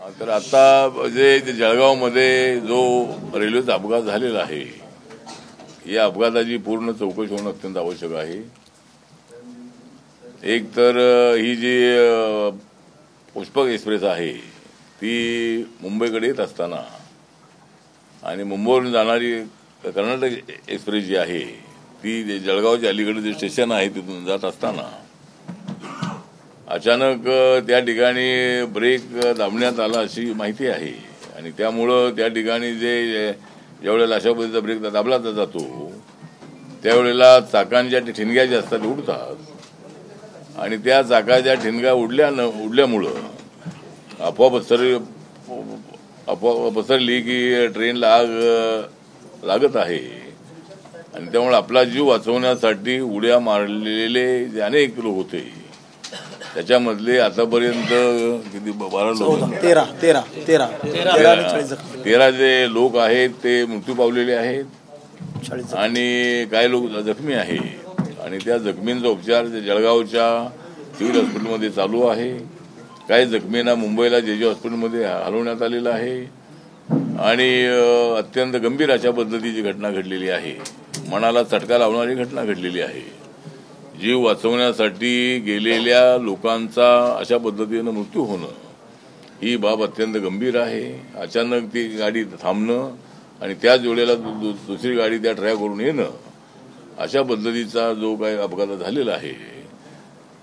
तर आता जे जळगावमध्ये जो रेल्वेचा अपघात झालेला आहे, या अपघाताची पूर्ण चौकशी होणं अत्यंत आवश्यक आहे. एक तर ही जी पुष्पक एक्सप्रेस आहे ती मुंबईकडे येत असताना आणि मुंबईवरून जाणारी कर्नाटक एक्सप्रेस जी आहे ती जळगावच्या अलीकडे जे स्टेशन आहे तिथून जात असताना अचानक त्या ठिकाणी ब्रेक दाबण्यात आला अशी माहिती आहे. आणि त्यामुळं त्या ठिकाणी ज्यावेळेला अशा पद्धतीचा ब्रेक दाबला जातो त्यावेळेला चाकांच्या ठिणग्या ज्या असतात उडतात आणि त्या चाकाच्या ठिणग्या उडल्यामुळं आपोआप पसरली की ट्रेनला आग लागत आहे. आणि त्यामुळे आपला जीव वाचवण्यासाठी उड्या मारलेले जे अनेक लोक होते त्याच्यामधले आतापर्यंत किती 12 लोक 13 जे लोक आहेत ते मृत्यू पावलेले आहेत आणि काही लोक जखमी आहेत. आणि त्या जखमींचा उपचार जळगावच्या सिव्हिल हॉस्पिटलमध्ये चालू आहे. काही जखमींना मुंबईला जे हॉस्पिटलमध्ये हलवण्यात आलेलं आहे. आणि अत्यंत गंभीर अशा पद्धतीची घटना घडलेली आहे. मनाला चटका लावणारी घटना घडलेली आहे. जीव वाचवण्यासाठी गेलेल्या लोकांचा अशा पद्धतीनं मृत्यू होणं ही बाब अत्यंत गंभीर आहे. अचानक ती गाडी थांबणं आणि त्याच वेळेला दुसरी गाडी त्या ट्रॅकवरून येणं अशा पद्धतीचा जो काही अपघात झालेला आहे,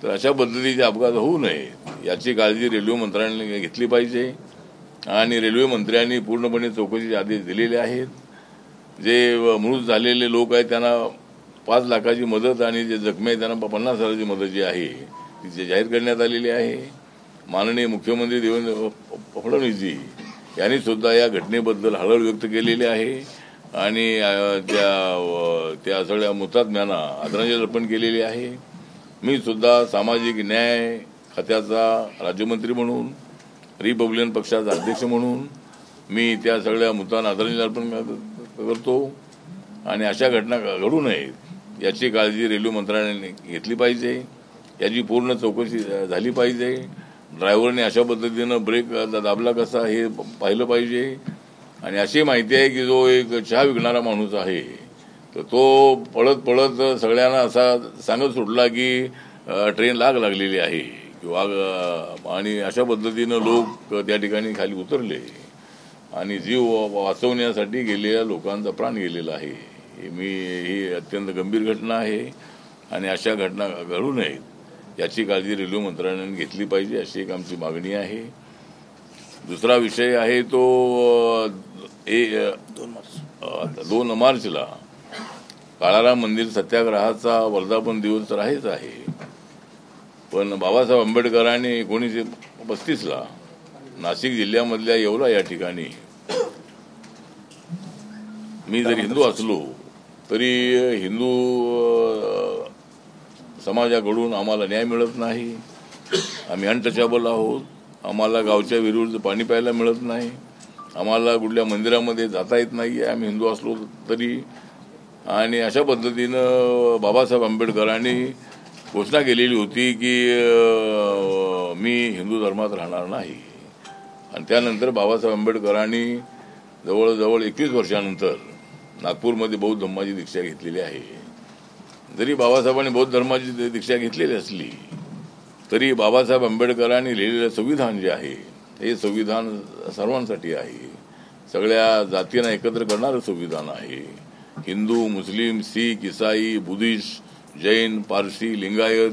तर अशा पद्धतीचे अपघात होऊ नये याची काळजी रेल्वे मंत्र्यांनी घेतली पाहिजे. आणि रेल्वे मंत्र्यांनी पूर्णपणे चौकशीचे आदेश दिलेले आहेत. जे मृत झालेले लोक आहेत त्यांना 5 लाखाची मदत आणि जे जखमी आहेत त्यांना 50,000ची मदत जी आहे ती जाहीर करण्यात आलेली आहे. माननीय मुख्यमंत्री देवेंद्र फडणवीसजी यांनी सुद्धा या घटनेबद्दल हळहळ व्यक्त केलेली आहे आणि त्या सगळ्या मुतात्म्यांना आदरांजली अर्पण केलेली आहे. मी सुद्धा सामाजिक न्याय खात्याचा राज्यमंत्री म्हणून, रिपब्लिकन पक्षाचा अध्यक्ष म्हणून मी त्या सगळ्या मृतांना आदरांजली अर्पण करतो. आणि अशा घटना घडू नयेत याची काळजी रेल्वे मंत्र्यांनी घेतली पाहिजे. याची पूर्ण चौकशी झाली पाहिजे. ड्रायव्हरने अशा पद्धतीनं ब्रेक दाबला कसा हे पाहिलं पाहिजे. आणि अशी माहिती आहे की जो एक चहा विकणारा माणूस आहे तर तो पळत सगळ्यांना असा सांगत सुटला की ट्रेनला आग लागलेली आहे किंवा आणि अशा पद्धतीनं लोक त्या ठिकाणी खाली उतरले आणि जीव वाचवण्यासाठी गेलेल्या लोकांचा प्राण गेलेला आहे. ही अत्यंत गंभीर घटना आहे आणि अशा घटना घडू नयेत याची काळजी रेल्वे मंत्र्यांनी घेतली पाहिजे अशी एक आमची मागणी आहे. दुसरा विषय आहे तो 2 मार्चला काळाराम मंदिर सत्याग्रहाचा वर्धापन दिवस तर आहेच आहे, पण बाबासाहेब आंबेडकरांनी 1935ला नाशिक जिल्ह्यामधल्या येवला या ठिकाणी, मी जर हिंदू असलो तरी हिंदू समाजाकडून आम्हाला न्याय मिळत नाही. आम्ही अनटचेबल आहोत. आम्हाला गावच्या विहिरीवरचं पाणी प्यायला मिळत नाही. आम्हाला कुठल्या मंदिरामध्ये जाता येत नाही आम्ही हिंदू असलो तरी. आणि अशा पद्धतीनं बाबासाहेब आंबेडकरांनी घोषणा केलेली होती की मी हिंदू धर्मात राहणार नाही. आणि त्यानंतर बाबासाहेब आंबेडकरांनी जवळजवळ 21 वर्षानंतर नागपूरमध्ये बौद्ध धर्माची दीक्षा घेतलेली आहे. जरी बाबासाहेबांनी बौद्ध धर्माची दीक्षा घेतलेली असली तरी बाबासाहेब आंबेडकरांनी लिहिलेलं संविधान जे आहे हे संविधान सर्वांसाठी आहे. सगळ्या जातींना एकत्र करणारं संविधान आहे. हिंदू, मुस्लिम, शीख, ईसाई, बुद्धिस्ट, जैन, पारसी, लिंगायत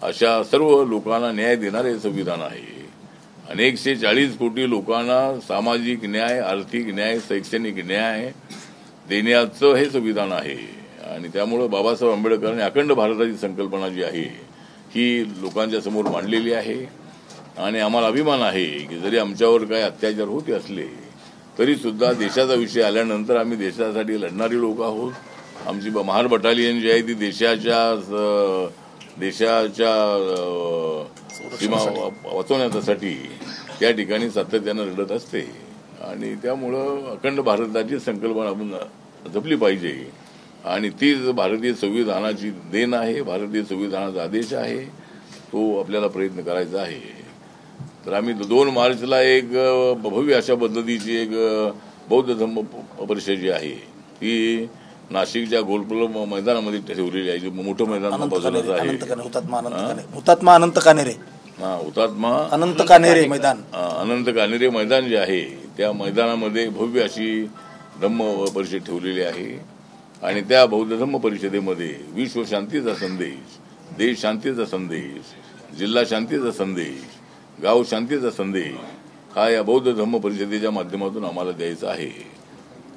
अशा सर्व लोकांना न्याय देणारे संविधान आहे. 140 कोटी लोकांना सामाजिक न्याय, आर्थिक न्याय, शैक्षणिक न्याय देण्याचं हे संविधान आहे. आणि त्यामुळं बाबासाहेब आंबेडकरांनी अखंड भारताची संकल्पना जी आहे ही लोकांच्या समोर मांडलेली आहे. आणि आम्हाला अभिमान आहे की जरी आमच्यावर काही अत्याचार होते असले तरी सुद्धा देशाचा विषय आल्यानंतर आम्ही देशासाठी लढणारी लोक आहोत. आमची महार बटालियन जी आहे ती देशाच्या सीमा वाचवण्यासाठी त्या ठिकाणी सातत्यानं लढत असते. आणि त्यामुळं अखंड भारताची संकल्पना आपण जपली पाहिजे. आणि तीच भारतीय संविधानाची देण आहे, भारतीय संविधानाचा आदेश आहे. तो आपल्याला प्रयत्न करायचा आहे. तर आम्ही 2 मार्चला एक भव्य अशा पद्धतीची एक बौद्ध धम्म परिषद जी आहे ती नाशिकच्या गोलकुल मैदानामध्ये ठेवलेली आहे. जे मोठं मैदान बाजूलाच आहे. हुतात्मा अनंत कानेरे अनंत कानेरे मैदान जे आहे त्या मैदानामध्ये भव्य अशी धम्म परिषद ठेवलेली आहे. आणि त्या बौद्ध धम्म परिषदेमध्ये विश्व शांतीचा संदेश, देश शांतीचा संदेश, जिल्हा शांतीचा संदेश, गाव शांतीचा संदेश हा या बौद्ध धम्म परिषदेच्या माध्यमातून आम्हाला द्यायचा आहे.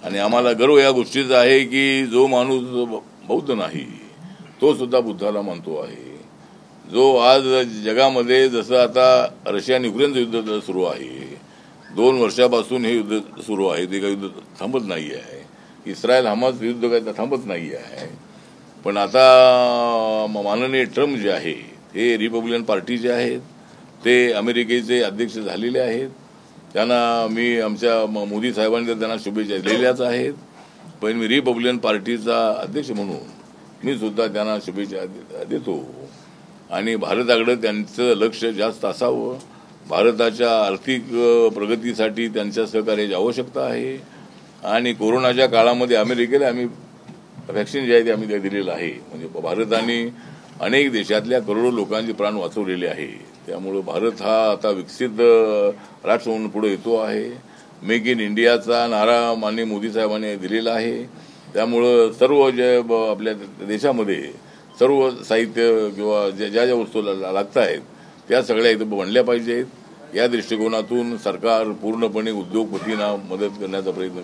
आणि आम्हाला गर्व या गोष्टीचा आहे की जो माणूस बौद्ध नाही तो सुद्धा बुद्धाला मानतो आहे. जो आज जगामध्ये जसं आता रशिया आणि युक्रेनचं युद्ध सुरू आहे, 2 वर्षापासून हे युद्ध सुरू आहे, ते काही युद्ध थांबत नाही आहे. इस्रायल हमास युद्ध काही थांबत नाही आहे. पण आता माननीय ट्रम्प जे आहे हे रिपब्लिकन पार्टीचे आहेत, ते अमेरिकेचे अध्यक्ष झालेले आहेत. त्यांना मी आमच्या मोदी साहेबांनी तर त्यांना शुभेच्छा दिलेल्याच आहेत. पण मी रिपब्लिकन पार्टीचा अध्यक्ष म्हणून मी सुद्धा त्यांना शुभेच्छा देतो. आणि भारताकडे त्यांचं लक्ष जास्त असावं. भारताच्या आर्थिक प्रगतीसाठी त्यांच्या सहकार्याची आवश्यकता आहे. आणि कोरोनाच्या काळामध्ये अमेरिकेला आम्ही व्हॅक्सिन जे आहे ते आम्ही दिलेलं आहे. म्हणजे भारताने अनेक देशातल्या करोडो लोकांचे प्राण वाचवलेले आहे. त्यामुळं भारत हा आता विकसित राष्ट्र म्हणून पुढे येतो आहे. मेक इन इंडियाचा नारा माननीय मोदी साहेबांनी दिलेला आहे. त्यामुळं सर्व जे आपल्या देशामध्ये सर्व साहित्य किंवा ज्या ज्या वस्तू लागत आहेत त्या सगळ्या इथं बनल्या पाहिजेत. या दृष्टिकोनातून सरकार पूर्णपणे उद्योगपतींना मदत करण्याचा प्रयत्न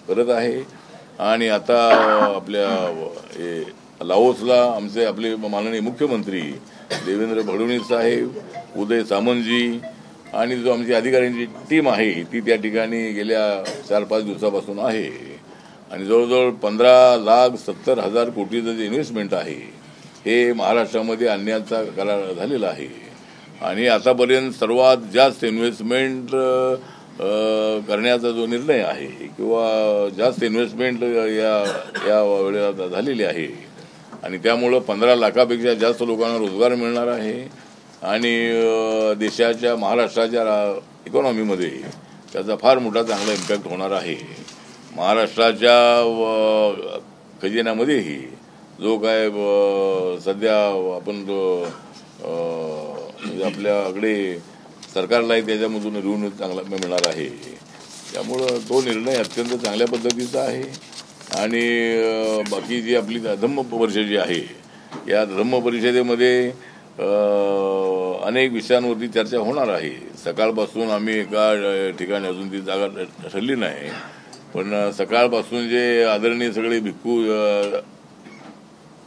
करत आहे. आणि आता आपल्या लाओसला आपले माननीय मुख्यमंत्री देवेंद्र फडणवीस साहेब, उदय सामंतजी आणि जो आमची अधिकाऱ्यांची टीम आहे ती त्या ठिकाणी गेल्या 4-5 दिवसापासून आहे. आणि जवळजवळ 15,70,000 कोटीचं जे इन्व्हेस्टमेंट आहे हे महाराष्ट्रामध्ये आणण्याचा करार झालेला आहे. आणि आतापर्यंत सर्वात जास्त इन्व्हेस्टमेंट करण्याचा जो निर्णय आहे किंवा जास्त इन्व्हेस्टमेंट या वेळेला झालेली आहे. आणि त्यामुळं 15 लाखापेक्षा जास्त लोकांना रोजगार मिळणार आहे. आणि देशाच्या महाराष्ट्राच्या इकॉनॉमीमध्ये त्याचा फार मोठा चांगला इम्पॅक्ट होणार आहे. महाराष्ट्राच्या खजिन्यामध्येही जो काय सध्या आपण आपल्याकडे सरकारलाही त्याच्यामधून रेव्हेन्यू चांगला मिळणार आहे. त्यामुळं तो निर्णय अत्यंत चांगल्या पद्धतीचा आहे. आणि बाकी जी आपली धम्म परिषद जी आहे या धम्म परिषदेमध्ये अनेक विषयांवरती चर्चा होणार आहे. सकाळपासून आम्ही एका ठिकाणी अजून ती जागा ठरली नाही, पण सकाळपासून जे आदरणीय सगळे भिक्खू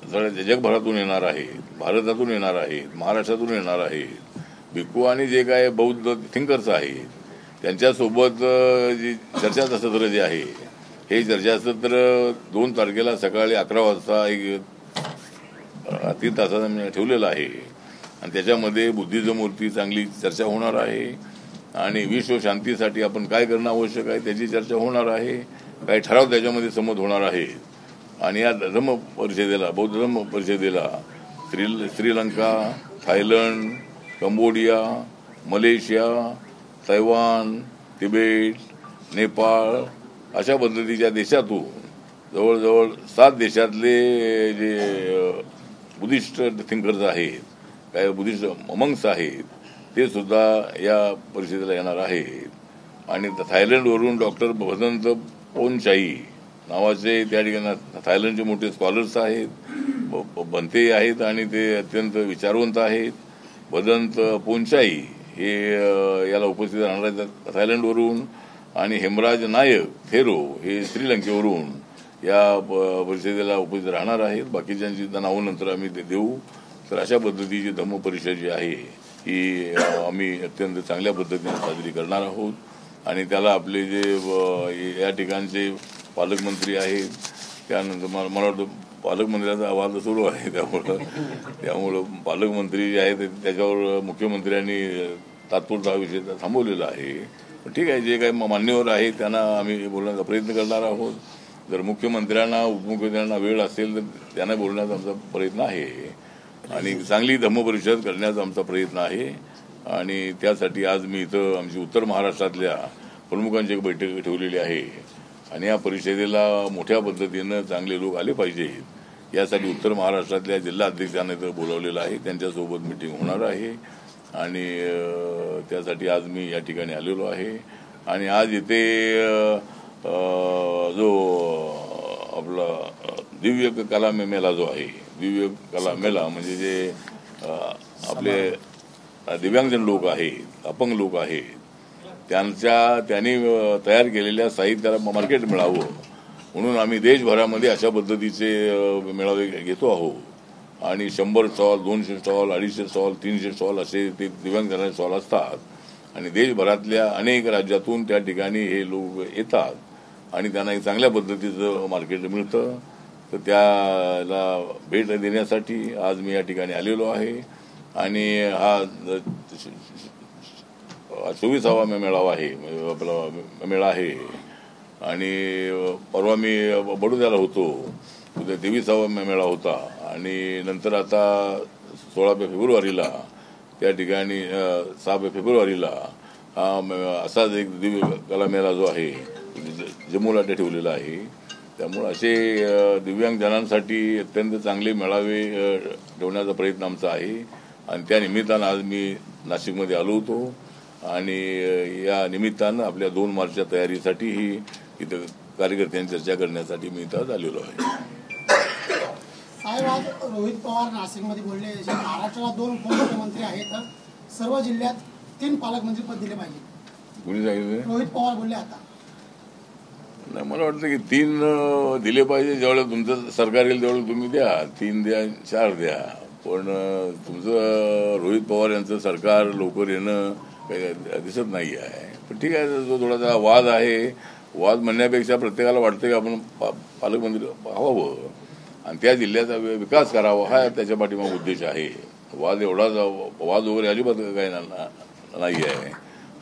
सगळ्या जगभरातून येणार आहेत, भारतातून येणार आहेत, महाराष्ट्रातून येणार आहेत भिक्खू आणि जे काय बौद्ध थिंकर्स आहेत त्यांच्यासोबत जी चर्चासत्र जे आहे हे चर्चासत्र 2 तारखेला सकाळी 11 वाजता एक 3 तासाचा ठेवलेलं आहे. आणि त्याच्यामध्ये बुद्धिजमवरती चांगली चर्चा होणार आहे. आणि विश्व शांतीसाठी आपण काय करणं आवश्यक आहे त्याची चर्चा होणार आहे. काही ठराव त्याच्यामध्ये संमत होणार आहे. आणि या धम्म परिषदेला बौद्ध धम्म परिषदेला Sri Lanka, Thailand, Cambodia, Malaysia, Taiwan, Tibet, Nepal अशा पद्धतीच्या देशातून जवळजवळ 7 देशातले जे बुद्धिस्ट थिंकर्स आहेत, काही बुद्धिस्ट मंक्स आहेत ते सुद्धा या परिषदेला येणार आहेत. आणि थायलंडवरून डॉक्टर भदंत पोनचाई नावाचे त्या ठिकाणी थायलंडचे मोठे स्कॉलर्स आहेत, बनते आहेत आणि ते अत्यंत विचारवंत आहेत. भदंत पोनचाई हे याला उपस्थित राहणार आहेत थायलंडवरून. आणि हेमराज नायक थेरो हे श्रीलंकेवरून या परिषदेला उपस्थित राहणार आहेत. बाकीच्यांची नावं नंतर आम्ही ते देऊ. तर अशा पद्धतीची धम्म परिषद जी आहे ही आम्ही अत्यंत चांगल्या पद्धतीने साजरी करणार आहोत. आणि त्याला आपले जे या ठिकाणचे पालकमंत्री आहेत, त्यानंतर मला वाटतं पालकमंत्र्यांचा आवाज सुरू आहे, त्यामुळं पालकमंत्री जे आहेत त्याच्यावर मुख्यमंत्र्यांनी तात्पुरता विषय थांबवलेला आहे. ठीक आहे, जे काही मान्यवर आहे त्यांना आम्ही बोलण्याचा प्रयत्न करणार आहोत. जर मुख्यमंत्र्यांना उपमुख्यमंत्र्यांना वेळ असेल तर त्यांना बोलण्याचा आमचा प्रयत्न आहे. आणि चांगली धम्म परिषद करण्याचा आमचा प्रयत्न आहे. आणि त्यासाठी आज मी इथं आमची उत्तर महाराष्ट्रातल्या प्रमुखांची एक बैठक ठेवलेली आहे आणि या परिषदेला मोठ्या पद्धतीनं चांगले लोक आले पाहिजेत यासाठी उत्तर महाराष्ट्रातल्या जिल्हा अध्यक्षांना इथं बोलावलेलं आहे. त्यांच्यासोबत मिटिंग होणार आहे आणि त्यासाठी आज मी या ठिकाणी आलेलो आहे. आणि आज इथे जो आपला दिव्य कला मेला जो आहे, दिव्य कला मेला म्हणजे जे आपले दिव्यांगजन लोक आहेत, अपंग लोक आहेत, त्यांनी तयार केलेल्या साहित्याला मार्केट मिळावं म्हणून आम्ही देशभरामध्ये अशा पद्धतीचे मेळावे घेतो आहोत. आणि 100 स्टॉल, 200 स्टॉल, 250 स्टॉल, 300 स्टॉल असे ते दिव्यांगजनाचे स्टॉल असतात आणि देशभरातल्या अनेक राज्यातून त्या ठिकाणी हे लोक येतात आणि त्यांना एक चांगल्या पद्धतीचं मार्केट मिळतं. तर त्याला भेट देण्यासाठी आज मी या ठिकाणी आलेलो आहे. आणि हा 24वा मेळावा आहे, आपला मेळा आहे. आणि परवा मी बडोद्याला होतो, उद्या 23वा मेळा होता आणि नंतर आता 16 फेब्रुवारीला त्या ठिकाणी 6 फेब्रुवारीला हा असाच एक दिव्य कला मेळा जो आहे जम्मूला ठेवलेला आहे. त्यामुळे असे दिव्यांगजनांसाठी अत्यंत चांगले मेळावे ठेवण्याचा प्रयत्न आमचा आहे. आणि त्या निमित्तानं आज मी नाशिकमध्ये आलो होतो आणि या निमित्तानं आपल्या 2 मार्चच्या तयारीसाठीही इथं कार्यकर्त्यांची चर्चा करण्यासाठी मी इथं आलेलो आहे. साहेब, आज रोहित पवार नाशिकमध्ये बोलले, महाराष्ट्राला 2 उपमुख्यमंत्री आहेत तर सर्व जिल्ह्यात 3 पालकमंत्री पद दिले पाहिजे. कुणी सांगितलं? रोहित पवार बोलले. आता नाही, मला वाटतं की 3 दिले पाहिजे. जेवढं तुमचं सरकार येईल तेवढं तुम्ही द्या, 3 द्या, 4 द्या. पण तुमचं रोहित पवार यांचं सरकार लवकर येणं काही दिसत नाही आहे. पण ठीक आहे, जो थोडासा वाद आहे, वाद म्हणण्यापेक्षा प्रत्येकाला वाटतं की आपण पालकमंत्री व्हावं आणि त्या जिल्ह्याचा विकास करावा हा त्याच्या पाठीमागे उद्देश आहे. वाद वगैरे अजिबात काही नाही आहे.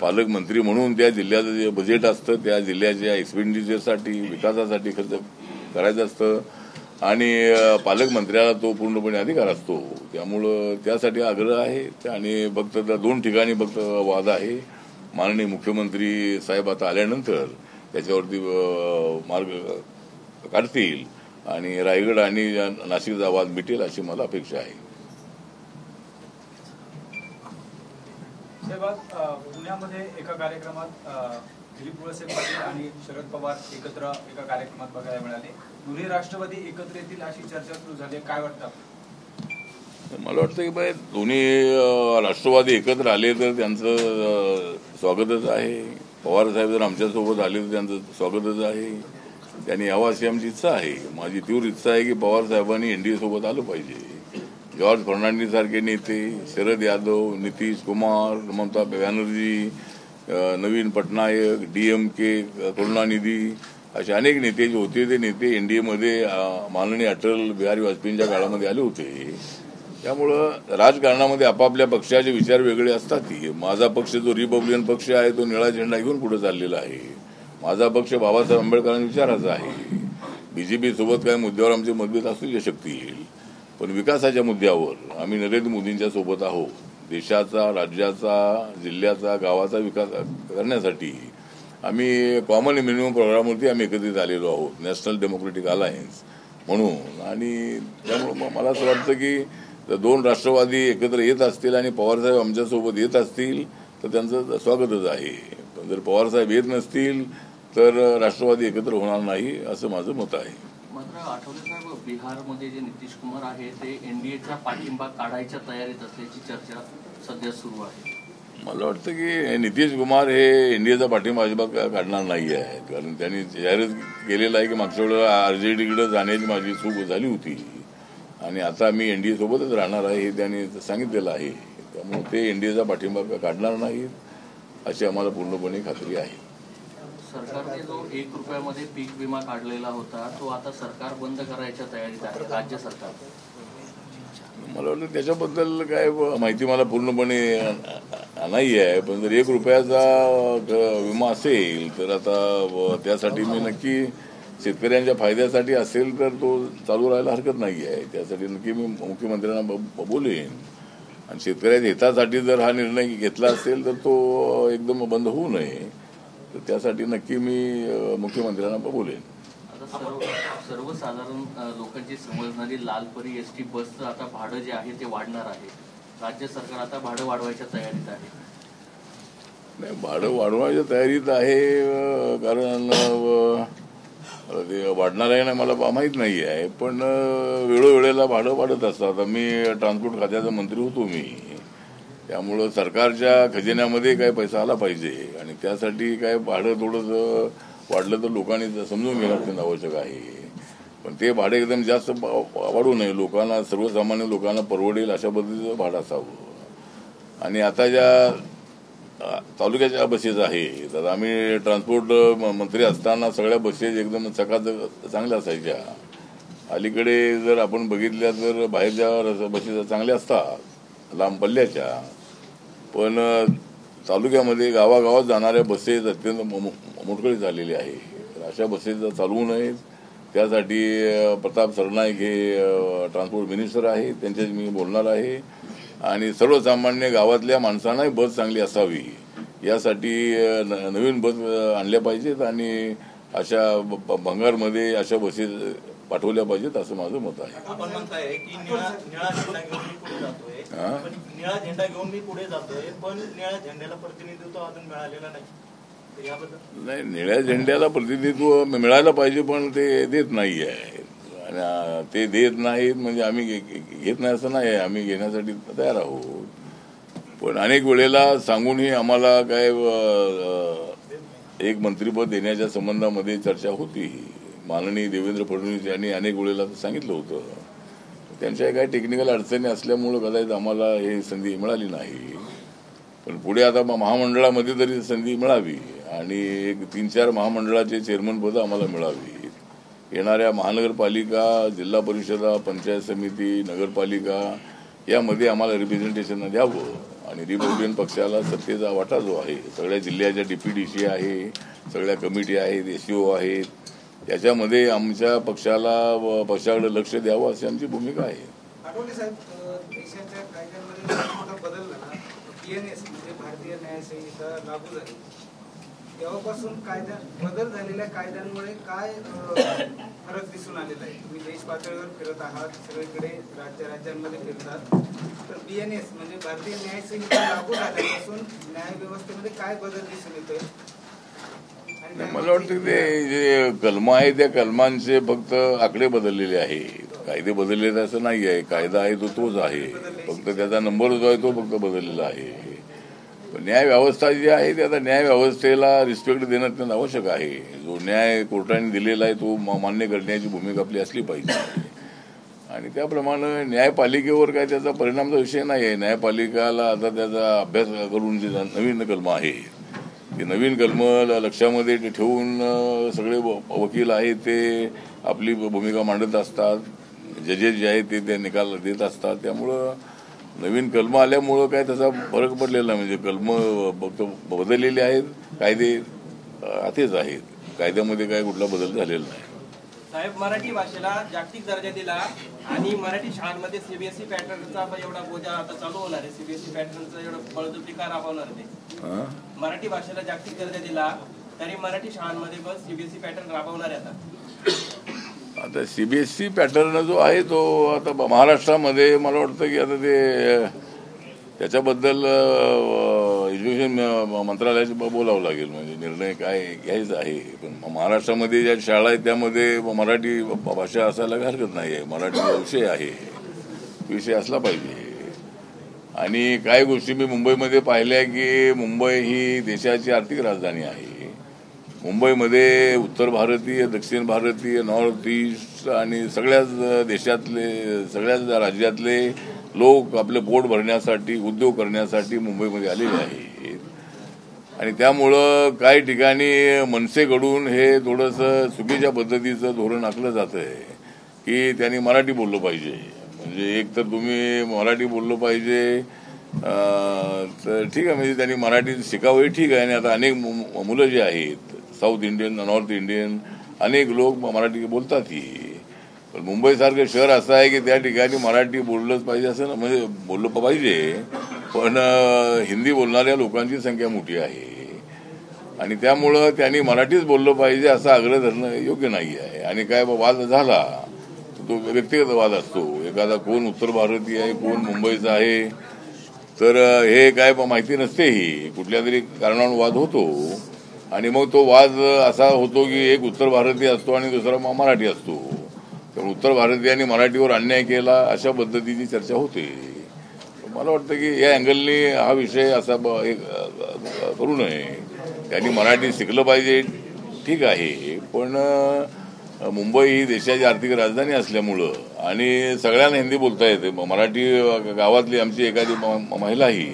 पालकमंत्री म्हणून त्या जिल्ह्याचं जे बजेट असतं त्या जिल्ह्याच्या एक्सपेंडिचरसाठी, विकासासाठी खर्च करायचं असतं आणि पालकमंत्र्याला तो पूर्णपणे अधिकार असतो. त्यामुळं त्यासाठी आग्रह आहे. आणि फक्त त्या 2 ठिकाणी फक्त वाद आहे. माननीय मुख्यमंत्री साहेब आता आल्यानंतर त्याच्यावरती मार्ग काढतील आणि रायगड आणि नाशिकचा वाद मिटेल अशी मला अपेक्षा आहे. पुण्यामध्ये एका कार्यक्रमात दिलीप वळसे पाटील आणि शरद पवार एकत्र एका कार्यक्रमात बघायला मिळाले. दोन्ही राष्ट्रवादी एकत्र येतील अशी चर्चा सुरू झाली, काय वाटतं? मला वाटतं की बाई दोन्ही राष्ट्रवादी एकत्र आले तर त्यांचं स्वागतच आहे. पवार साहेब जर आमच्यासोबत आले तर त्यांचं स्वागतच आहे. त्यांनी यावं अशी आमची इच्छा आहे. माझी तीव्र इच्छा आहे की पवार साहेबांनी एनडीए सोबत आलं पाहिजे. जॉर्ज फर्नांडिस सारखे नेते, शरद यादव, नितीश कुमार, ममता बॅनर्जी, नवीन पटनायक, DMK, करुणानिधी असे अनेक नेते जे होते ते नेते एनडीएमध्ये माननीय अटल बिहारी वाजपेयींच्या काळामध्ये आले होते. त्यामुळं राजकारणामध्ये आपापल्या पक्षाचे विचार वेगळे असतात. माझा पक्ष जो रिपब्लिकन पक्ष आहे तो निळा झेंडा घेऊन पुढे चाललेला आहे. माझा पक्ष बाबासाहेब आंबेडकरांच्या विचाराचा आहे. BJP सोबत काही मुद्द्यावर आमचे मतभेद असू शकतील पण विकासाच्या मुद्द्यावर आम्ही नरेंद्र मोदींच्या सोबत आहोत. देशाचा, राज्याचा, जिल्ह्याचा, गावाचा विकास करण्यासाठी आम्ही कॉमन मिनिमम प्रोग्रामवरती आम्ही एकत्रित आलेलो आहोत, नॅशनल डेमोक्रेटिक अलायन्स म्हणून. आणि त्यामुळे मला असं वाटतं की जर 2 राष्ट्रवादी एकत्र येत असतील आणि पवारसाहेब आमच्यासोबत येत असतील तर त्यांचं स्वागतच आहे. पण जर पवारसाहेब येत नसतील तर राष्ट्रवादी एकत्र होणार नाही असं माझं मत आहे. मात्र आठवले साहेब, बिहारमध्ये जे नितीश कुमार आहे ते एनडीएचा पाठिंबा काढायच्या तयारीत असल्याची चर्चा सध्या सुरू आहे. मला वाटतं की नितीश कुमार हे एनडीएचा पाठिंबा अजिबात काढणार नाही आहे. कारण त्यांनी जाहीर केलेलं आहे की मागच्या वेळेला RJDकडे जाण्याची माझी चूक झाली होती आणि आता मी एनडीए सोबतच राहणार आहे हे त्यांनी सांगितलेलं आहे. त्यामुळे ते एनडीएचा पाठिंबा काढणार नाहीत अशी आम्हाला पूर्णपणे खात्री आहे. सरकारने जो 1 रुपयामध्ये पीक विमा काढलेला होता तो आता सरकार बंद करायच्या तयारीत आहे, राज्य सरकार. मला वाटतं त्याच्याबद्दल काय माहिती मला पूर्णपणे नाही आहे. पण जर 1 रुपयाचा विमा असेल तर आता त्यासाठी मी नक्की शेतकऱ्यांच्या फायद्यासाठी असेल तर तो चालू राहायला हरकत नाही आहे. त्यासाठी नक्की मी मुख्यमंत्र्यांना बोलेन आणि शेतकऱ्याच्या हितासाठी जर हा निर्णय घेतला असेल तर तो एकदम बंद होऊ नये. तर त्यासाठी नक्की मी मुख्यमंत्र्यांना बोलेन. आता सर्वसाधारण लोकांची समजणारी लालपरी एसटी बसचं आता भाडं जे आहे ते वाढणार आहे. राज्य सरकार आता भाडं वाढवायच्या तयारीत आहे. नाही, भाडं वाढवायच्या तयारीत आहे कारण ते वाढणार आहे ना मला माहीत नाही आहे, पण वेळोवेळेला भाडं वाढत असतात. मी ट्रान्सपोर्ट खात्याचा मंत्री होतो मी, त्यामुळं सरकारच्या खजिन्यामध्ये काय पैसा आला पाहिजे आणि त्यासाठी काय भाडं थोडंसं वाढलं तर लोकांनी समजून घेणं अत्यंत आवश्यक आहे. पण ते भाडं एकदम जास्त वाढू नये, लोकांना सर्वसामान्य लोकांना परवडेल अशा पद्धतीचं भाडं असावं. आणि आता ज्या तालुक्याच्या बसेस आहेत, आता आम्ही ट्रान्सपोर्ट मंत्री असताना सगळ्या बसेस एकदम चकाचक चांगल्या असायच्या. अलीकडे जर आपण बघितल्या तर बाहेरच्या बसेस चांगल्या असतात लांब पल्ल्याच्या, पण तालुक्यामध्ये गावागावात जाणाऱ्या बसेस अत्यंत मोडकळीत झालेली आहे. अशा बसेस चालवू नयेत. त्यासाठी प्रताप सरनाईक हे ट्रान्सपोर्ट मिनिस्टर आहे, त्यांच्याशी मी बोलणार आहे आणि सर्वसामान्य गावातल्या माणसांनाही बस चांगली असावी यासाठी नवीन बस आणल्या पाहिजेत आणि अशा भंगारमध्ये अशा बसेस पाठवल्या पाहिजेत असं माझं मत आहे. आपण म्हणताय की निळा झेंडा घेऊन मी पुढे जातोय, निळा झेंडा घेऊन मी पुढे जातोय, पण निळ्या झेंड्याला प्रतिनिधित्व अजून मिळालेलं नाही. नाही, निळ्या झेंड्याला प्रतिनिधित्व मिळायला पाहिजे पण ते देत नाही आहे. आणि ते देत नाहीत म्हणजे आम्ही घेत नाही असं नाही, आम्ही घेण्यासाठी तयार आहोत. पण अनेक वेळेला सांगूनही आम्हाला काय एक मंत्रिपद देण्याच्या संबंधामध्ये चर्चा होती. माननीय देवेंद्र फडणवीस यांनी अनेक वेळेला सांगितलं होतं. त्यांच्या काही टेक्निकल अडचणी असल्यामुळं कदाचित आम्हाला हे संधी मिळाली नाही. पण पुढे आता महामंडळामध्ये तरी संधी मिळावी आणि एक 3-4 महामंडळाचे चेअरमनपद आम्हाला मिळावी. येणाऱ्या महानगरपालिका, जिल्हा परिषदा, पंचायत समिती, नगरपालिका यामध्ये आम्हाला रिप्रेझेंटेशन द्यावं आणि रिपब्लिकन पक्षाला सत्तेचा वाटा जो आहे, सगळ्या जिल्ह्याच्या DPDC आहे, सगळ्या कमिटी आहेत, SEO आहेत, याच्यामध्ये आमच्या पक्षाकडे लक्ष द्यावं अशी आमची भूमिका आहे. आठवले साहेब, देशाच्या कायद्यांमध्ये मोठा बदल झाला. BNS म्हणजे भारतीय न्याय संहिता लागू झाली तेव्हापासून बदल झालेल्या कायद्यांमुळे काय फरक दिसून आलेला आहे? तुम्ही देश पातळीवर फिरत आहात, सगळीकडे राज्यांमध्ये फिरतात, तर BNS म्हणजे भारतीय न्याय संहिता लागू झाल्यापासून न्याय व्यवस्थेमध्ये काय बदल दिसून येतोय? मला वाटतं ते जे कलम आहे त्या कलमांचे फक्त आकडे बदललेले आहे, कायदे बदललेले असं नाही आहे. कायदा आहे तो तोच आहे, फक्त त्याचा नंबर जो आहे तो फक्त बदललेला आहे. न्याय व्यवस्था जी आहे ती आता न्याय व्यवस्थेला रिस्पेक्ट देणं अत्यंत आवश्यक आहे. जो न्याय कोर्टाने दिलेला आहे तो मान्य करण्याची भूमिका आपली असली पाहिजे आणि त्याप्रमाणे न्यायपालिकेवर काय त्याचा परिणामचा विषय नाही आहे. न्यायपालिकाला आता त्याचा अभ्यास करून जे नवीन कलम आहे ते नवीन कलम लक्षामध्ये ठेवून सगळे वकील आहेत ते आपली भूमिका मांडत असतात, जजेस जे आहेत ते निकाल देत असतात. त्यामुळं नवीन कलम आल्यामुळं काय त्याचा फरक पडलेला नाही. म्हणजे कलम फक्त बदललेले आहेत, कायदे तेच आहेत, कायद्यामध्ये काय कुठला बदल झालेला नाही. साहेब, मराठी भाषेला जागतिक दर्जा दिला आणि मराठी शाळांमध्ये CBSE पॅटर्नचा एवढा बोजा आता चालू होणार आहे. CBSE पॅटर्नचा एवढं बळजबरी का राबवणार ते? मराठी भाषेला जागतिक दर्जा दिला तरी मराठी शाळांमध्ये बस CBSE पॅटर्न राबवणार आहे. आता CBSE पॅटर्न जो आहे तो आता महाराष्ट्रामध्ये मला वाटतं की आता ते त्याच्याबद्दल एज्युकेशन मंत्रालयाचे बोलावं लागेल, म्हणजे निर्णय काय घ्यायचा आहे. पण महाराष्ट्रामध्ये ज्या शाळा आहेत त्यामध्ये मराठी भाषा असायला हरकत नाही आहे. मराठी विषय आहे, विषय असला पाहिजे. आणि काही गोष्टी मी मुंबईमध्ये पाहिल्या की मुंबई ही देशाची आर्थिक राजधानी आहे. मुंबईमध्ये उत्तर भारतीय, दक्षिण भारतीय, नॉर्थ ईस्ट आणि सगळ्याच देशातले, सगळ्याच राज्यातले लोक आपले पोट भरण्यासाठी, उद्योग करण्यासाठी मुंबईमध्ये आलेले आहेत. आणि त्यामुळं काही ठिकाणी मनसेकडून हे थोडंसं चुकीच्या पद्धतीचं धोरण आखलं जातं आहे की त्यांनी मराठी बोललं पाहिजे. म्हणजे एक तर तुम्ही मराठी बोललं पाहिजे तर ठीक आहे, म्हणजे त्यांनी मराठी शिकावं ठीक आहे. आणि आता अनेक मुलं जे आहेत साऊथ इंडियन, नॉर्थ इंडियन, अनेक लोक मराठी बोलतात. पण मुंबईसारखं शहर असं आहे की त्या ठिकाणी मराठी बोललंच पाहिजे असं ना, म्हणजे बोललं पाहिजे, पण हिंदी बोलणाऱ्या लोकांची संख्या मोठी आहे आणि त्यामुळं त्यांनी मराठीच बोललं पाहिजे असा आग्रह धरणं योग्य नाही आहे. आणि काय वाद झाला तो व्यक्तिगत वाद असतो, एखादा कोण उत्तर भारतीय आहे कोण मुंबईचा आहे, तर हे काय माहिती नसते, ही कुठल्या तरी कारणावरून वाद होतो आणि मग तो वाद असा होतो की एक उत्तर भारतीय असतो आणि दुसरा मराठी असतो, तर उत्तर भारतीयांनी मराठीवर अन्याय केला अशा पद्धतीची चर्चा होते. मला वाटतं की या अँगलने हा विषय असा करू नये. त्यांनी मराठी शिकलं पाहिजे, ठीक आहे, पण मुंबई ही देशाची आर्थिक राजधानी असल्यामुळं आणि सगळ्यांना हिंदी बोलता येते. मराठी गावातली आमची एखादी महिला ही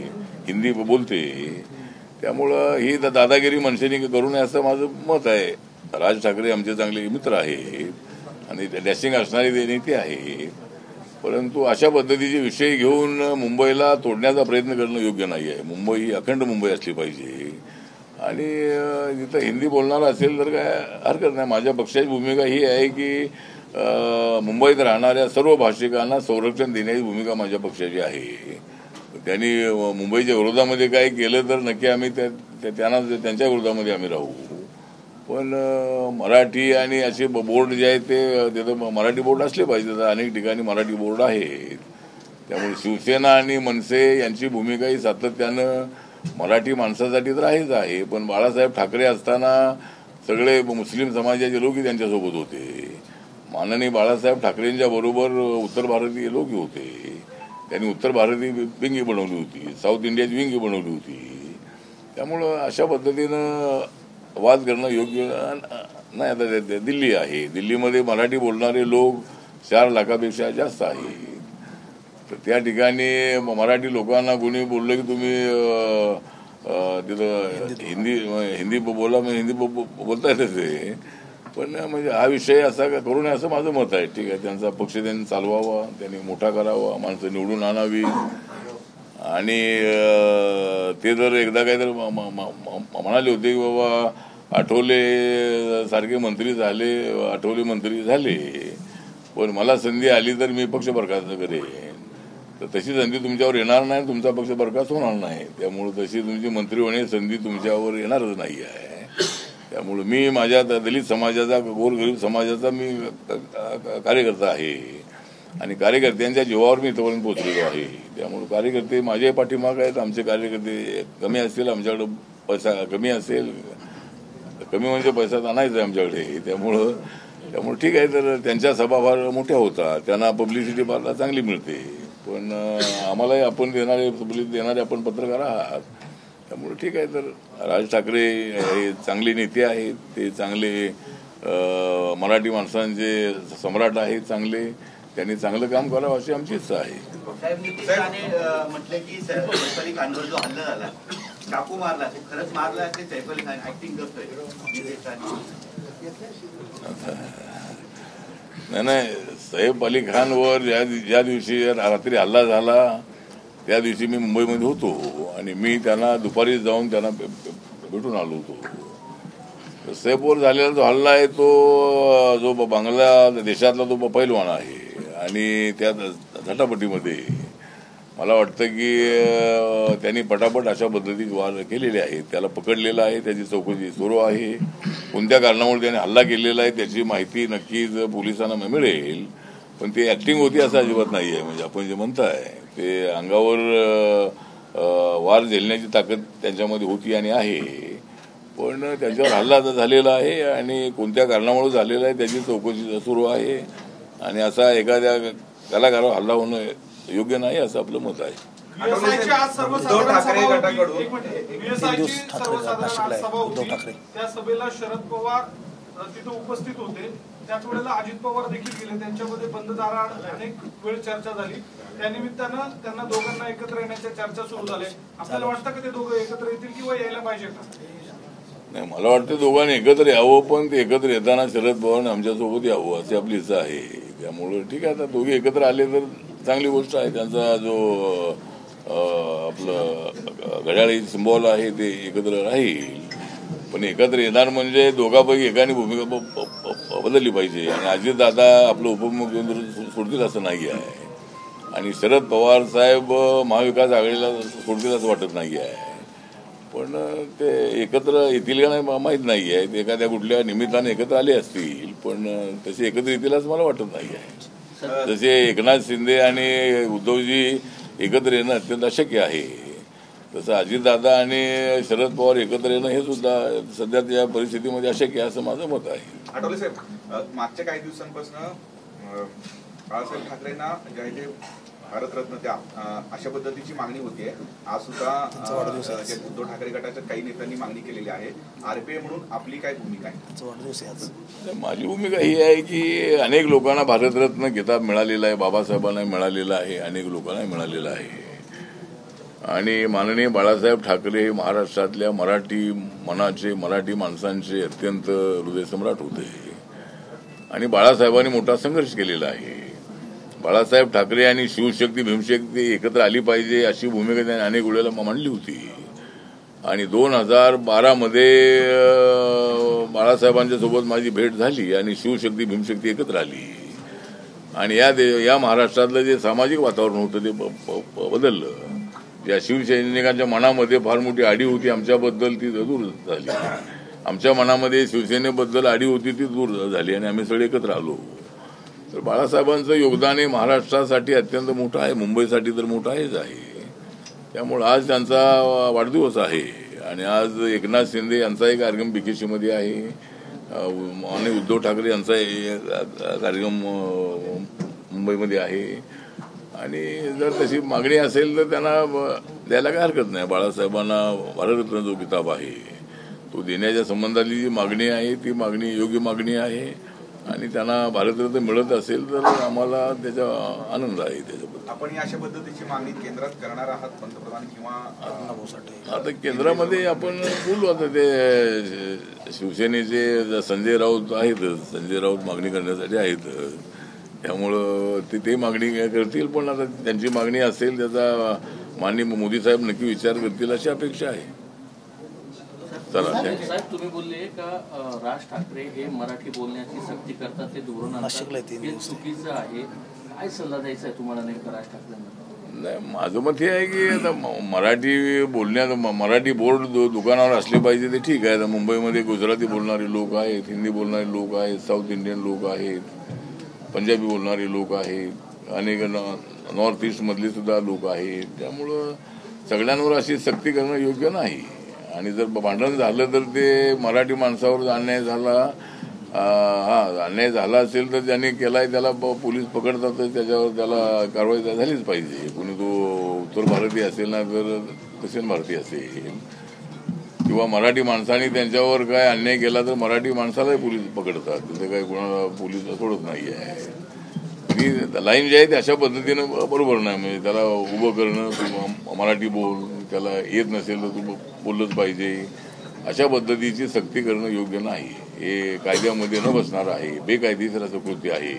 हिंदी बोलते, त्यामुळं ही दादागिरी मनसेने करू नये असं माझं मत आहे. राज ठाकरे आमचे चांगले मित्र आहेत आणि डॅशिंग असणारे नेते आहे, परंतु अशा पद्धतीचे विषय घेऊन मुंबईला तोडण्याचा प्रयत्न करणं योग्य नाही आहे. मुंबई ही अखंड मुंबई असली पाहिजे आणि जिथं हिंदी बोलणारा असेल तर काय हरकत नाही. माझ्या पक्षाची भूमिका ही आहे की मुंबईत राहणाऱ्या सर्व भाषिकांना संरक्षण देण्याची भूमिका माझ्या पक्षाची आहे. त्यांनी मुंबईच्या विरोधामध्ये काय केलं तर नक्की आम्ही त्यांना त्यांच्या विरोधामध्ये आम्ही राहू, पण मराठी आणि असे बोर्ड जे आहेत ते तिथं मराठी बोर्ड असले पाहिजे. तर अनेक ठिकाणी मराठी बोर्ड आहेत, त्यामुळे शिवसेना आणि मनसे यांची भूमिका ही सातत्यानं मराठी माणसासाठी तर आहेच आहे, पण बाळासाहेब ठाकरे असताना सगळे मुस्लिम समाजाचे लोकही त्यांच्यासोबत होते. माननीय बाळासाहेब ठाकरेंच्या बरोबर उत्तर भारतीय लोकही होते. त्यांनी उत्तर भारतीय विंगी बनवली होती, साऊथ इंडियाची विंगी बनवली होती. त्यामुळं अशा पद्धतीनं वाद करणं योग्य नाही. आता दिल्ली आहे, दिल्लीमध्ये मराठी बोलणारे लोक 4 लाखापेक्षा जास्त आहे, तर त्या ठिकाणी मराठी लोकांना कोणी बोललं की तुम्ही तिथं हिंदी बोला, हिंदी बोलता येतं ते, पण म्हणजे हा विषय असा करू नये असं माझं मत आहे. ठीक आहे, त्यांचा पक्ष त्यांनी चालवावा, त्यांनी मोठा करावा, माणसं निवडून आणावी आणि ते जर एकदा काय तर म्हणाले होते की बाबा आठवले सारखे मंत्री झाले, आठवले मंत्री झाले, पण मला संधी आली तर मी पक्ष बरखास्त करेन. तर तशी संधी तुमच्यावर येणार नाही, तुमचा पक्ष बरखास्त होणार नाही. त्यामुळे तशी तुमची मंत्री होण्याची संधी तुमच्यावर येणारच नाही आहे. त्यामुळे मी माझ्या दलित समाजाचा, गोरगरीब समाजाचा मी कार्यकर्ता आहे आणि कार्यकर्त्यांच्या जीवावर मी इथपर्यंत पोहोचलेलो आहे. त्यामुळे कार्यकर्ते माझ्या पाठीमागे आहेत. आमचे कार्यकर्ते कमी असतील, आमच्याकडे पैसा कमी असेल, कमी म्हणजे पैसा आणायचा आहे आमच्याकडे, त्यामुळं ठीक आहे. तर त्यांच्या सभा फार मोठ्या होतात, त्यांना पब्लिसिटी फार चांगली मिळते, पण आम्हालाही आपण देणारे आपण पत्रकार आहात, त्यामुळे ठीक आहे. तर राज ठाकरे हे चांगले नेते आहेत, ते चांगले मराठी माणसांचे सम्राट आहेत, चांगले, त्यांनी चांगलं काम करावं अशी आमची इच्छा आहे. म्हटलं की सैफ अली खानवर जो हल्ला झाला, चाकू मारला, खरंच मारला ते सैफ अली खान ऍक्टिंग करतोय. नाही, सैफ अली खानवर ज्या दिवशी रात्री हल्ला झाला त्या दिवशी मी मुंबईमध्ये होतो आणि मी त्यांना दुपारी जाऊन त्यांना भेटून आलो होतो. सैफवर झालेला जो हल्ला आहे तो जो बांगला देशातला तो पैलवान आहे आणि त्या झटापटीमध्ये मला वाटतं की त्यांनी पटापट अशा पद्धतीत वार केलेले आहेत. त्याला पकडलेलं आहे, त्याची चौकशी सुरू आहे. कोणत्या कारणामुळे त्याने हल्ला केलेला आहे त्याची माहिती नक्कीच पोलिसांना मिळेल, पण ते ऍक्टिंग होती असं अजिबात नाही आहे. म्हणजे आपण जे म्हणताय ते अंगावर वार झेलण्याची ताकद त्यांच्यामध्ये होती आणि आहे, पण त्यांच्यावर हल्ला झालेला आहे आणि कोणत्या कारणामुळे झालेला आहे त्याची चौकशी सुरू आहे आणि असा एखाद्या कलाकारावर हल्ला होणं योग्य नाही असं आपलं मत आहे. त्या सभेला शरद पवार तिथे उपस्थित होते, त्याच वेळेला अजित पवार देखील गेले. त्यांच्यामध्ये बंद दाराआड अनेक वेळ चर्चा झाली. त्यानिमित्तानं त्यांना दोघांना एकत्र येण्याच्या चर्चा सुरू झाल्या. आपल्याला वाटतं की ते दोघं एकत्र येतील किंवा यायला पाहिजे का? नाही, मला वाटतं दोघांनी एकत्र यावं, पण ते एकत्र येताना शरद पवार आमच्यासोबत यावं अशी आपली इच्छा आहे. त्यामुळे ठीक आहे, आता दोघे एकत्र आले तर चांगली गोष्ट आहे. त्यांचा जो आपलं घड्याळी सिम्बॉल आहे ते एकत्र राहील, पण एकत्र येणार म्हणजे दोघांपैकी एकाने भूमिका बदलली पाहिजे. आणि अजितदादा आपलं उपमुख्यमंत्री सोडतील असं नाही आहे, आणि शरद पवार साहेब महाविकास आघाडीला सोडतील असं वाटत नाही आहे. पण ते एकत्र येतील का नाही माहीत नाही आहे. एखाद्या कुठल्या निमित्ताने एकत्र आले असतील, पण तसे एकत्र येतील असं मला वाटत नाही आहे. जसे एकनाथ शिंदे आणि उद्धवजी एकत्र येणं अत्यंत अशक्य आहे, तसं अजितदादा आणि शरद पवार एकत्र येणं हे सुद्धा सध्या त्या परिस्थितीमध्ये अशक्य आहे असं माझं मत आहे. आठवले साहेब, मागच्या काही दिवसांपासून बाळासाहेब ठाकरेंना जे भारतरत्न द्या अशा पद्धतीची मागणी होतीये. आज सुद्धा उद्धव ठाकरे गटाच्या काही नेत्यांनी मागणी केलेली आहे. आरपीआय म्हणून आपली काय भूमिका आहे? माझी भूमिका ही आहे की अनेक लोकांना भारतरत्न किताब मिळालेला आहे, बाबासाहेबांना मिळालेला आहे, अनेक लोकांना मिळालेला आहे. आणि माननीय बाळासाहेब ठाकरे हे महाराष्ट्रातल्या मराठी मनाचे, मराठी माणसांचे अत्यंत हृदयसम्राट होते. आणि बाळासाहेबांनी मोठा संघर्ष केलेला आहे. बाळासाहेब ठाकरे आणि शिवशक्ती भीमशक्ती एकत्र आली पाहिजे अशी भूमिका त्यांनी अनेक वेळेला मांडली होती. आणि 2012 मध्ये बाळासाहेबांच्या सोबत माझी भेट झाली आणि शिवशक्ती भीमशक्ती एकत्र आली. आणि या महाराष्ट्रातलं जे सामाजिक वातावरण होतं ते बदललं. ज्या शिवसैनिकांच्या मनामध्ये फार मोठी आडी होती आमच्याबद्दल, ती दूर झाली. आमच्या मनामध्ये शिवसेनेबद्दल आडी होती, ती दूर झाली आणि आम्ही सगळे एकत्र आलो. तर बाळासाहेबांचं योगदान हे महाराष्ट्रासाठी अत्यंत मोठं आहे, मुंबईसाठी तर मोठं आहेच आहे. त्यामुळे आज त्यांचा वाढदिवस आहे. आणि आज एकनाथ शिंदे यांचा एक कार्यक्रम बीकेसीमध्ये आहे, आणि उद्धव ठाकरे यांचा कार्यक्रम मुंबईमध्ये आहे. आणि जर तशी मागणी असेल तर त्यांना द्यायला काय हरकत नाही. बाळासाहेबांना भारतरत्न जो किताब आहे तो देण्याच्या संबंधातली जी मागणी आहे ती मागणी योग्य मागणी आहे. आणि त्यांना भारतरत्न मिळत असेल तर आम्हाला त्याचा आनंद आहे. त्याच्याबद्दल आपण अशा पद्धतीची मागणी केंद्रात करणार आहात, पंतप्रधान किंवा आता केंद्रामध्ये आपण बोलू. आता ते शिवसेनेचे संजय राऊत आहेत, संजय राऊत मागणी करण्यासाठी आहेत, त्यामुळं ते मागणी करतील. पण आता त्यांची मागणी असेल त्याचा माननीय मोदी साहेब नक्की विचार करतील अशी अपेक्षा आहे. साहेब, तुम्ही बोलले का राज ठाकरे हे मराठी बोलण्याची सक्ती करतात, ते धोरण हे चुकीचं आहे. काय सल्ला द्यायचा आहे तुम्हाला नेमका राज ठाकरेंना? नाही, माझं मत हे आहे की आता मराठी बोलण्यात मराठी बोर्ड दुकानावर असले पाहिजे ते ठीक आहे. मुंबईमध्ये गुजराती बोलणारे लोक आहेत, हिंदी बोलणारे लोक आहेत, साऊथ इंडियन लोक आहेत, पंजाबी बोलणारे लोक आहेत, अनेक नॉर्थ ईस्ट मधले सुद्धा लोक आहेत. त्यामुळं सगळ्यांवर अशी सक्ती करणं योग्य नाही. आणि जर भांडण झालं तर ते मराठी माणसावर अन्याय झाला, अन्याय झाला असेल तर ज्यांनी केलाय त्याला पोलीस पकडतात, तर त्याच्यावर त्याला कारवाई झालीच पाहिजे. कोणी तो उत्तर भारतीय असेल ना तर दक्षिण भारतीय असेल, किंवा मराठी माणसाने त्यांच्यावर काय अन्याय केला तर मराठी माणसालाही पोलीस पकडतात. तिथे काही कोणाला पोलीस सोडत नाही आहे. लाईन जी आहे ते अशा पद्धतीनं बरोबर नाही. म्हणजे त्याला उभं करणं, तू मराठी बोल, त्याला येत नसेल तर तू बोललंच पाहिजे, अशा पद्धतीची सक्ती करणं योग्य नाही. हे कायद्यामध्ये न बसणार आहे, बेकायदेशीर असं कृत्य आहे.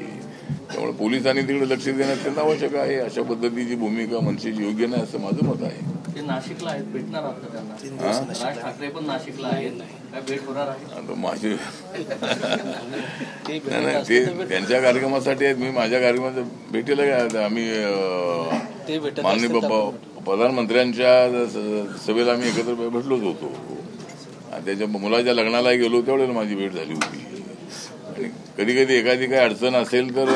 त्यामुळे पोलिसांनी तिकडे लक्ष देणं अत्यंत आवश्यक आहे. अशा पद्धतीची भूमिका मनसेची योग्य नाही असं माझं मत आहे. ते नाशिकला आहेत, भेटणार आहात त्यांना? राज ठाकरे पण नाशिकला आहेत, काय भेट होणार आहे? आता माझी नाही, ते त्यांच्या कार्यक्रमासाठी आहेत, मी माझ्या कार्यक्रमात भेटीला काय. आम्ही माननीय प्रधानमंत्र्यांच्या सभेला आम्ही एकत्र भेटलोच होतो. त्याच्या मुलाच्या लग्नाला गेलो त्यावेळेला माझी भेट झाली होती. आणि कधी कधी एखादी काही अडचण असेल तर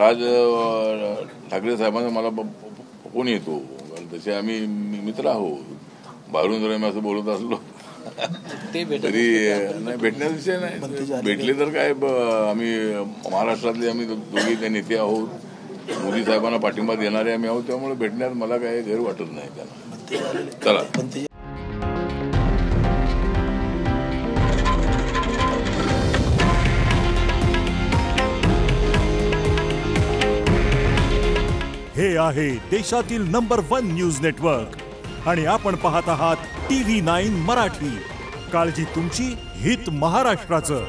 राज ठाकरे साहेबांचा मला फोन येतो. तसे आम्ही मित्र आहोत. बाहेरून जर आम्ही असं बोलत असलो तरी नाही, भेटण्याचा विषय नाही. भेटले तर काय, आम्ही महाराष्ट्रातले आम्ही दोघे ते नेते आहोत, मोदी साहेबांना पाठिंबा देणारे आम्ही आहोत. त्यामुळे भेटण्यात मला काही गैर वाटत नाही त्यांना. चला. हे आहे देशातील नंबर 1 न्यूज नेटवर्क आणि आपण पाहत आहात TV9 मराठी. काळजी तुमची, हित महाराष्ट्राचं.